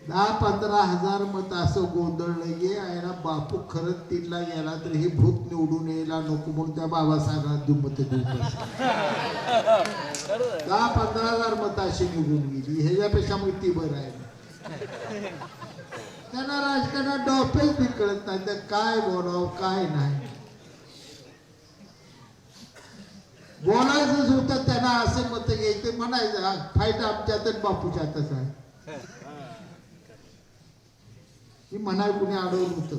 10-15 हजार मत असं गोंधळलं गे आहे बापू खरंच 3 ला गेला तर हे भूत निवडून यायला नको म्हणून त्या बाबासाहेबांना देऊ मत देऊ 10-15 हजार मत अशी निघून गेली ह्याच्यापेक्षा मग ती बरं आहे त्यांना राजकारणात डॉपेच बी कळत नाही तर काय बोलावं काय नाही बोलायचंच होतं त्यांना असं मत घ्यायचं म्हणायचं फाईट आमच्यातच बापूच्यातच आहे ही म्हणाय कुणी अडवलं होतं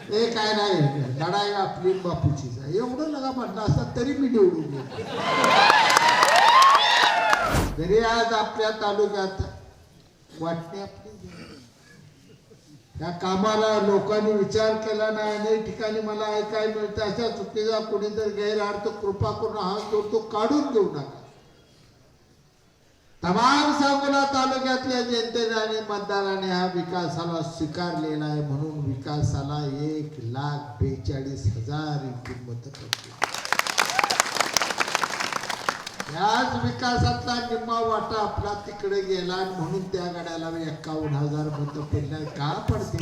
ते काय नाही लढाई आपली बापूचीच आहे एवढं लगा म्हटलं असतं तरी मी निवडून गेलो तरी आज आपल्या तालुक्यात वाटणी आपली त्या कामाला लोकांनी विचार केला नाही अनेक ठिकाणी मला ऐकायला मिळतं अशा चुकीचा कोणी जर गैरअर्थ कृपा करून हात जोडतो काढून घेऊ नका तमाम सांगोला तालुक्यातल्या जनतेने आणि मतदाराने हा विकासाला स्वीकारलेला आहे म्हणून विकासाला 1,42,000 एकूण मतं पडली याच विकासातला निम्मा वाटा आपला तिकडे गेला म्हणून त्या गड्याला 51,000 मतं पडल्या का पडते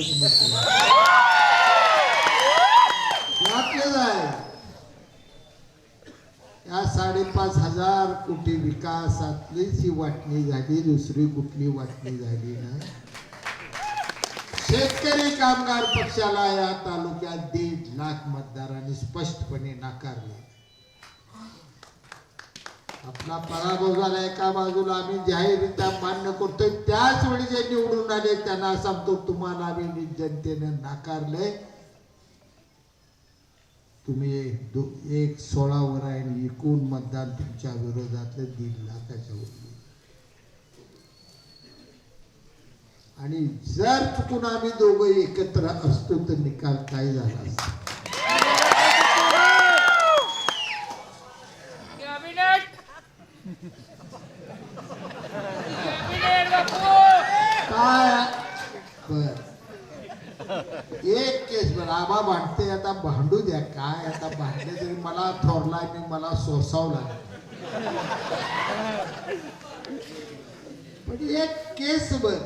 या 5,500 कोटी विकासातलीच ही वाटणी झाली दुसरी कुठली वाटणी झाली नाही शेतकरी कामगार पक्षाला या तालुक्यात 1.5 लाख मतदारांनी स्पष्टपणे नाकारले आपला पराभव झाला एका बाजूला आम्ही जाहीररित्या मान्य करतोय त्याच वेळी जे निवडून आले त्यांना सांगतो तुम्हाला आम्ही जनतेने नाकारले तुम्ही 1/16 वर आहे एकूण मतदान तुमच्या विरोधातलं 1.5 लाखाच्या वर आणि जर चुकून आम्ही दोघं एकत्र असतो तर निकाल काय झाला असता काय बर एक केस बर आबा भांडते आता भांडू द्या काय आता भांडले तरी मला थोरलाय मी मला सोसावला पण एक केस बर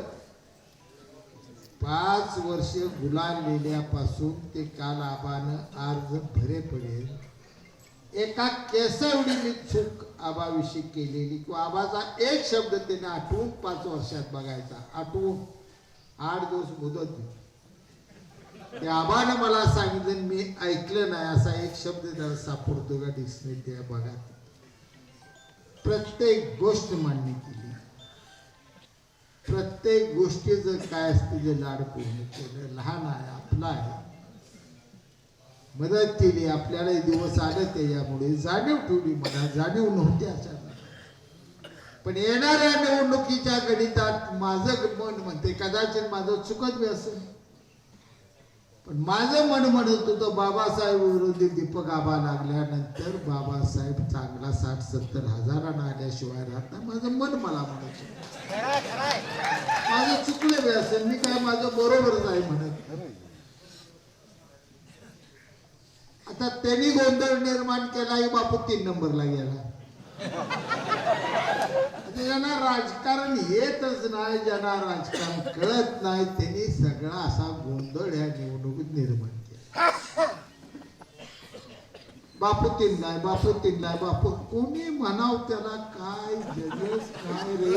5 वर्ष गुलामलेल्यापासून ते काल आबानं अर्ज भरे पडेल एका केसाएवढी मी चूक आबाविषयी केलेली किंवा आबाचा एक शब्द त्याने आठवून 5 वर्षात बघायचा आठवून 8 दिवस मुदत ते आबानं मला सांगितलं मी ऐकलं नाही असा एक शब्द त्याला सापडतो का डिक्शनरी त्या बघा प्रत्येक गोष्ट मान्य केली प्रत्येक गोष्टीचं काय असते जे लाड पूर्ण केलं लहान आहे आपला आहे मदत केली आपल्याला दिवस आले त्याच्यामुळे जाणीव ठेवली मला जाणीव नव्हती अशा पण येणाऱ्या निवडणुकीच्या गणितात माझं मन म्हणते कदाचित माझं चुकत बी असेल पण माझं मन म्हणत होतं बाबासाहेब विरोधी दीपक आबा लागल्यानंतर बाबासाहेब चांगला 60-70 हजारांना आल्याशिवाय राहत नाही माझं मन मला म्हणत माझं चुकलं बी असेल मी काय माझं बरोबरच आहे म्हणत आता त्यांनी गोंधळ निर्माण केला ही बापू 3 नंबरला गेला ज्यांना राजकारण येतच नाही ज्यांना राजकारण कळत नाही त्यांनी सगळा असा गोंधळ ह्या निवडणुकीत निर्माण केला बापू 3 नाही बापू 3 नाही बापू कोणी म्हणाव त्याला काय जगेस काय रे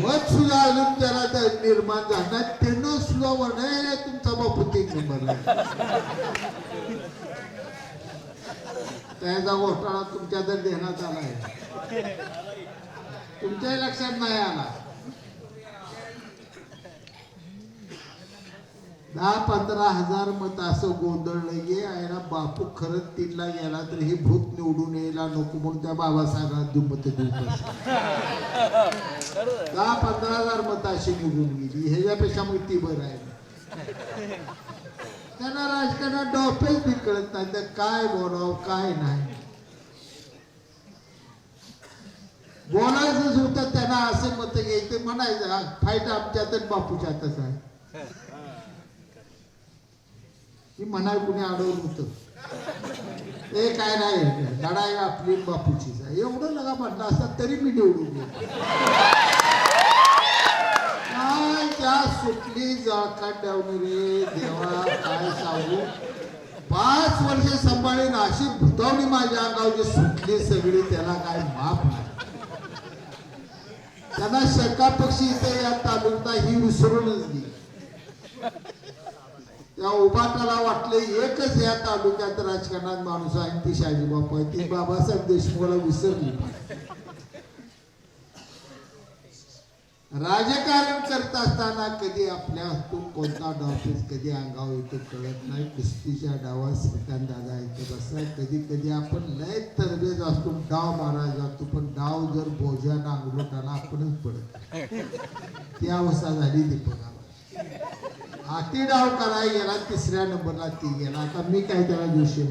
मत सुद्धा अजून त्याला निर्माण झाला त्यानं सुद्धा म्हणाय तुमचा बापू 3 नंबरला त्याचा घोटाळा तुमच्या तर देण्यात आला आहे तुमच्याही लक्षात नाही आला 10-15 हजार मत असं गोंधळलं गे आहे बापू खरंच 3 ला गेला तर हे भूत निवडून यायला नको म्हणून त्या बाबासाहेबांना देऊ मत देऊ 10-15 हजार मत अशी निघून गेली ह्याच्यापेक्षा मग ती बरं आहे त्यांना राजकारणात डॉपेच बी कळत नाही तर काय बोलावं काय नाही बोलायचंच होतं त्यांना असं मत घ्यायचं म्हणायचं फाईट आमच्यातच बापूच्यातच आहे ही म्हणाय कुणी अडवलं होतं ते काय नाही लढाई आपली बापूचीच आहे एवढं लगा म्हटलं असतं तरी मी निवडून गेलो काढल्यावर रे देवा काय सांगू. 5 वर्ष सांभाळून अशी भुतावणी माझ्या अंगावची सुटली सगळी, त्याला काय माफ नाही. त्यांना शका पक्षी इथे या तालुक्यात ही विसरूनच गेली. त्या उभाटाला वाटले एकच या तालुक्यात राजकारणात माणूस आहे ती शहाजी बापू आहे. ती बाबासाहेब देशमुखला विसरली. राजकारण करत असताना कधी आपल्या हातून कोणता डावपेच कधी अंगावर येतो कळत नाही. कुस्तीच्या डावात श्रीकांत दादा इथे बसा. कधी कधी आपण लय तरबेज असतो, डाव मारायला जातो, पण डाव जर बोजा नांगलोटाला आपणच पडत. ती अवस्था झाली दीपकाला. हाती डाव करायला गेला, 3ऱ्या नंबरला ती गेला. आता मी काय त्याला जोशी